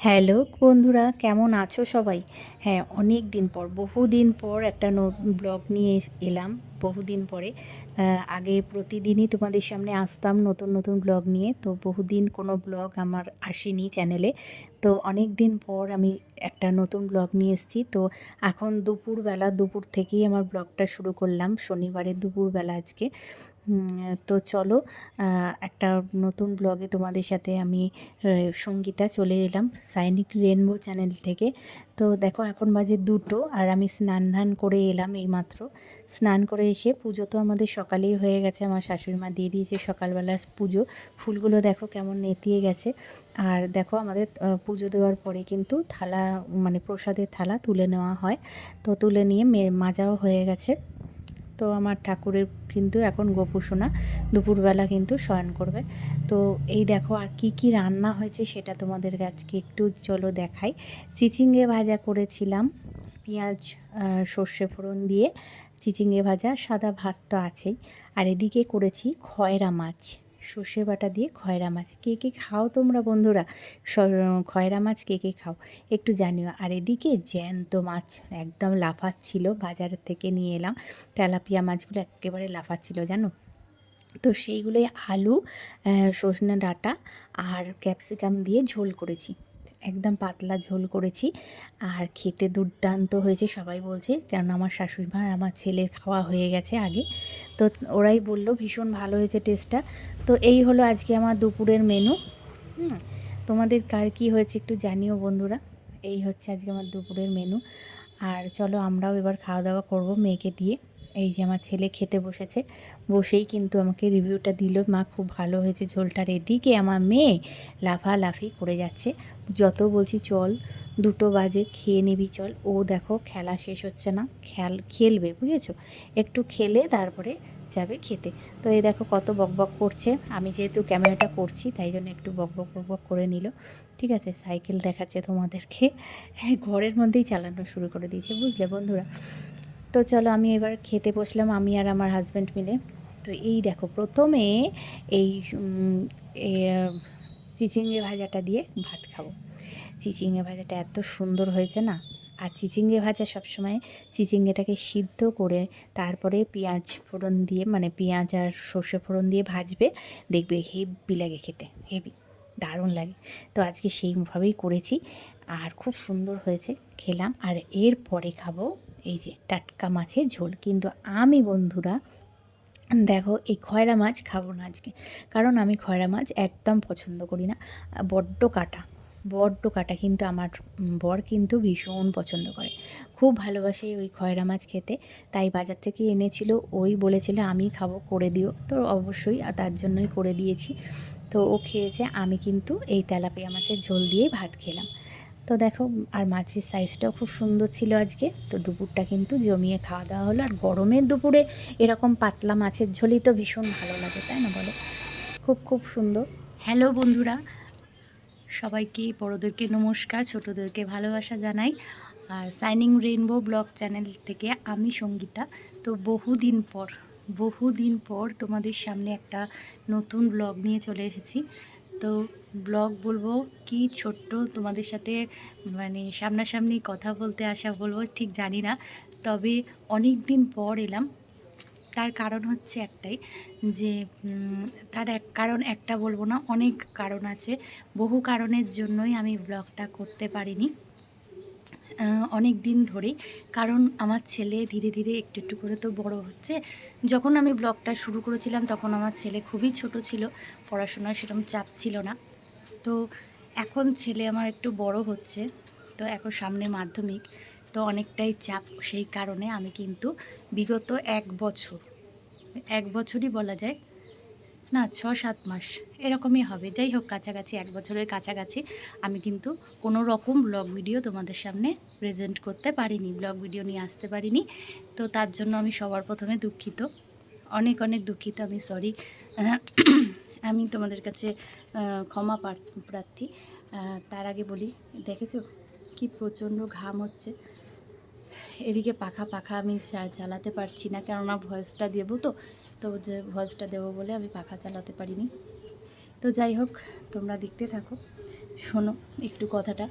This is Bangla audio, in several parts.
হ্যালো বন্ধুরা, কেমন আছো সবাই? হ্যাঁ, অনেক দিন পর, বহুদিন পর একটা ব্লগ নিয়ে এলাম। বহুদিন পরে আগে প্রতিদিনই তোমাদের সামনে আসতাম নতুন নতুন ব্লগ নিয়ে। তো বহুদিন কোনো ব্লগ আমার আসেনি চ্যানেলে। তো অনেক দিন পর আমি একটা নতুন ব্লগ নিয়ে এসেছি। তো এখন দুপুর থেকেই আমার ব্লগটা শুরু করলাম, শনিবারের দুপুরবেলা আজকে। তো চলো, একটা নতুন ব্লগে তোমাদের সাথে আমি সঙ্গীতা চলে এলাম সাইনিক রেনবো চ্যানেল থেকে। তো দেখো, এখন বাজে 2টো আর আমি স্নান ধান করে এলাম এইমাত্র। স্নান করে এসে পুজো তো আমাদের সকালেই হয়ে গেছে, আমার শাশুড়ি মা দিয়ে দিয়েছে সকালবেলা পুজো। ফুলগুলো দেখো কেমন নেতিয়ে গেছে। আর দেখো, আমাদের পুজো দেওয়ার পরে কিন্তু থালা, মানে প্রসাদের থালা তুলে নেওয়া হয়। তো তুলে নিয়ে মাজাও হয়ে গেছে। তো আমার ঠাকুরের কিন্তু এখন গোপুসোনা দুপুরবেলা কিন্তু শয়ন করবে। তো এই দেখো, আর কি কি রান্না হয়েছে সেটা তোমাদের আজকে একটু চলো দেখাই। চিচিঙ্গে ভাজা করেছিলাম, পেঁয়াজ সর্ষে ফোড়ন দিয়ে চিচিঙ্গে ভাজা, সাদা ভাত তো আছেই। আর এদিকে করেছি খয়রা মাছ, সর্ষে বাটা দিয়ে খয়রা মাছ। কে কে খাও তোমরা বন্ধুরা? খয়রা মাছ কে কে খাও একটু জানিও। আর এদিকে জ্যান্ত মাছ একদম লাফাচ্ছিল, বাজার থেকে নিয়ে এলাম। তেলাপিয়া মাছগুলো একেবারে লাফাচ্ছিল জানো। তো সেইগুলোই আলু, সজনে ডাঁটা আর ক্যাপসিকাম দিয়ে ঝোল করেছি, একদম পাতলা ঝোল করেছি। আর খেতে দুর্দান্ত হয়েছে সবাই বলছে, কারণ আমার শাশুড়ি মা, আমার ছেলের খাওয়া হয়ে গেছে আগে। তো ওরাই বলল ভীষণ ভালো হয়েছে টেস্টটা। তো এই হলো আজকে আমার দুপুরের মেনু। তোমাদের কার কী হয়েছে একটু জানিও বন্ধুরা। এই হচ্ছে আজকে আমার দুপুরের মেনু। আর চলো, আমরাও এবার খাওয়া দাওয়া করব মেয়েকে দিয়ে। এই যে আমার ছেলে খেতে বসেছে, বসেই কিন্তু আমাকে রিভিউটা দিল, মা খুব ভালো হয়েছে ঝোলটার। এদিকে আমার মেয়ে লাফালাফি করে যাচ্ছে, যত বলছি চল 2টো বাজে খেয়ে নিবি চল, ও দেখো খেলা শেষ হচ্ছে না, খেলবে বুঝেছো, একটু খেলে তারপরে যাবে খেতে। তো এই দেখো কত বকবক করছে, আমি যেহেতু ক্যামেরাটা করছি তাই জন্য একটু বকবক করে নিল। ঠিক আছে, সাইকেল দেখাচ্ছে তোমাদেরকে, ঘরের মধ্যেই চালানো শুরু করে দিয়েছে, বুঝলে বন্ধুরা। তো চলো, আমি এবার খেতে বসলাম, আমি আর আমার হাজব্যান্ড মিলে। তো এই দেখো, প্রথমে এই চিচিঙ্গে ভাজাটা দিয়ে ভাত খাবো। চিচিঙ্গে ভাজাটা এত সুন্দর হয়েছে না। আর চিচিঙ্গে ভাজা সবসময় চিচিঙ্গেটাকে সিদ্ধ করে তারপরে পেঁয়াজ ফোড়ন দিয়ে, মানে পেঁয়াজ আর সর্ষে ফোড়ন দিয়ে ভাজবে, দেখবে হেভি লাগে খেতে, হেভি দারুণ লাগে। তো আজকে সেইভাবেই করেছি আর খুব সুন্দর হয়েছে, খেলাম। আর এরপরে খাবো এই যে টাটকা মাছের ঝোল। কিন্তু আমি বন্ধুরা দেখো, এই খয়রা মাছ খাবো না আজকে, কারণ আমি খয়রা মাছ একদম পছন্দ করি না, বড্ড কাটা, বড্ড কাটা। কিন্তু আমার বর কিন্তু ভীষণ পছন্দ করে, খুব ভালোবাসে ওই খয়রা মাছ খেতে। তাই বাজার থেকে এনেছিল, ওই বলেছিল আমি খাবো, করে দিও। তো অবশ্যই তার জন্যই করে দিয়েছি। তো ও খেয়েছে, আমি কিন্তু এই তেলাপিয়া মাছের ঝোল দিয়েই ভাত খেলাম। তো দেখো, আর মাছের সাইজটাও খুব সুন্দর ছিল আজকে। তো দুপুরটা কিন্তু জমিয়ে খাওয়া দাওয়া হলো। আর গরমের দুপুরে এরকম পাতলা মাছের ঝোলই তো ভীষণ ভালো লাগে, তাই না বলো? খুব খুব সুন্দর। হ্যালো বন্ধুরা, সবাইকে, বড়োদেরকে নমস্কার, ছোটোদেরকে ভালোবাসা জানাই। আর সাইনিং রেনবো ব্লগ চ্যানেল থেকে আমি সঙ্গীতা। তো বহুদিন পর তোমাদের সামনে একটা নতুন ব্লগ নিয়ে চলে এসেছি। তো ব্লগ বলবো কি, ছোট্ট তোমাদের সাথে মানে সামনাসামনি কথা বলতে আসা বলবো ঠিক জানি না, তবে অনেক দিন পর এলাম। তার কারণ হচ্ছে একটাই, যে তার এক কারণ একটা বলবো না, অনেক কারণ আছে। বহু কারণের জন্যই আমি ব্লগটা করতে পারিনি অনেক দিন ধরেই। কারণ আমার ছেলে ধীরে ধীরে একটু একটু করে তো বড় হচ্ছে। যখন আমি ব্লগটা শুরু করেছিলাম তখন আমার ছেলে খুবই ছোট ছিল, পড়াশোনার সেরকম চাপ ছিল না। তো এখন ছেলে আমার একটু বড় হচ্ছে, তো এখন সামনে মাধ্যমিক, তো অনেকটাই চাপ। সেই কারণে আমি কিন্তু বিগত 1 বছরই বলা যায়, না 6-7 মাস এরকমই হবে, যাই হোক কাছাকাছি 1 বছরের কাছাকাছি, আমি কিন্তু কোনো রকম ব্লগ ভিডিও তোমাদের সামনে প্রেজেন্ট করতে পারিনি, ব্লগ ভিডিও নিয়ে আসতে পারিনি। তো তার জন্য আমি সবার প্রথমে দুঃখিত, অনেক অনেক দুঃখিত, আমি সরি। আমি তোমাদের কাছে ক্ষমা প্রার্থী। তার আগে বলি, দেখেছো কি প্রচণ্ড ঘাম হচ্ছে, এদিকে পাখা আমি চালাতে পারছি না, কেননা ভয়েসটা দেবো, তো যে ভয়েসটা দেবো বলে আমি পাখা চালাতে পারিনি। তো যাই হোক, তোমরা দেখতে থাকো। শোনো একটু কথাটা।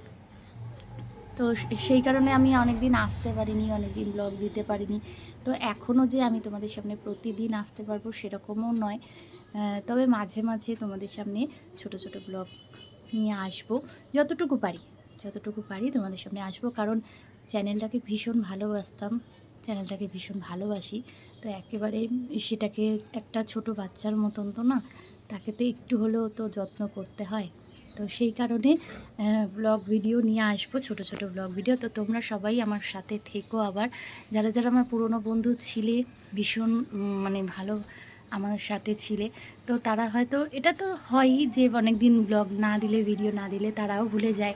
তো সেই কারণে আমি অনেক দিন আসতে পারিনি, অনেক দিন ব্লগ দিতে পারিনি। তো এখনও যে আমি তোমাদের সামনে প্রতিদিন আসতে পারবো সেরকমও নয়। তবে মাঝে মাঝে তোমাদের সামনে ছোট ছোট ব্লগ নিয়ে আসবো, যতটুকু পারি, যতটুকু পারি তোমাদের সামনে আসবো। কারণ চ্যানেলটাকে ভীষণ ভালোবাসতাম, চ্যানেলটাকে ভীষণ ভালোবাসি। তো একেবারে সেটাকে একটা ছোট বাচ্চার মতন তো না, তাকে তো একটু হলেও তো যত্ন করতে হয়। তো সেই কারণে ব্লগ ভিডিও নিয়ে আসবো, ছোট ছোট ব্লগ ভিডিও। তো তোমরা সবাই আমার সাথে থেকো। আবার যারা যারা আমার পুরনো বন্ধু ছিলে, ভীষণ মানে ভালো আমার সাথে ছিলে, তো তারা হয়তো, এটা তো হয়ই যে অনেক দিন ব্লগ না দিলে, ভিডিও না দিলে তারাও ভুলে যায়।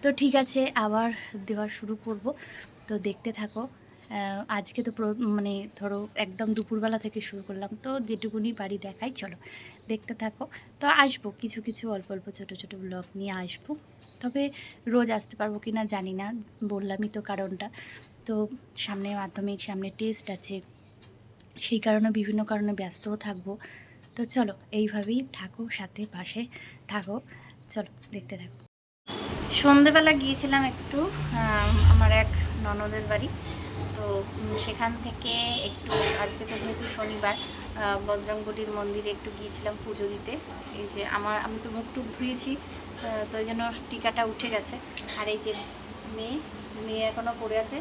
তো ঠিক আছে, আবার দেওয়া শুরু করব। তো দেখতে থাকো। আজকে তো মানে ধরো একদম দুপুরবেলা থেকে শুরু করলাম, তো যেটুকুনি বাড়ি দেখাই, চলো দেখতে থাকো। তো আসবো কিছু কিছু অল্প অল্প ছোটো ছোটো ব্লগ নিয়ে আসবো। তবে রোজ আসতে পারবো কি না জানি না, বললামই তো কারণটা। তো সামনে মাধ্যমিক, সামনে টেস্ট আছে, সেই কারণে বিভিন্ন কারণে ব্যস্তও থাকবো। তো চলো এইভাবেই থাকো, সাথে পাশে থাকো, চলো দেখতে থাকো। সন্ধেবেলা গিয়েছিলাম একটু আমার এক ননদের বাড়ি। তো সেখান থেকে একটু, আজকে তো যেহেতু শনিবার, বজরংবলীর মন্দিরে একটু গিয়েছিলাম পুজো দিতে। এই যে আমি তো মুখ টুক ধুয়েছি, তো এই জন্য টিকাটা উঠে গেছে। আর এই যে মেয়ে মেয়ে এখনও পড়ে আছে,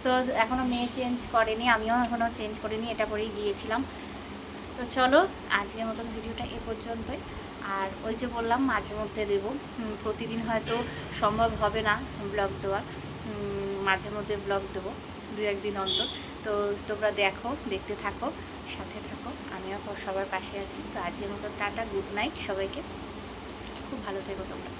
তো এখনও মেয়ে চেঞ্জ করেনি, আমিও এখনও চেঞ্জ করিনি, এটা করেই গিয়েছিলাম। তো চলো আজকের মতন ভিডিওটা এ পর্যন্তই। আর ওই যে বললাম মাঝে মধ্যে দেবো, প্রতিদিন হয়তো সম্ভব হবে না ব্লগ দেওয়া, মাঝে মধ্যে ব্লগ দেবো দু একদিন অন্তর। তো তোমরা দেখো, দেখতে থাকো, সাথে থাকো, আমিও সবার পাশে আছি। তো আজকের মতন টাটা, গুড নাইট সবাইকে, খুব ভালো থেকো তোমরা।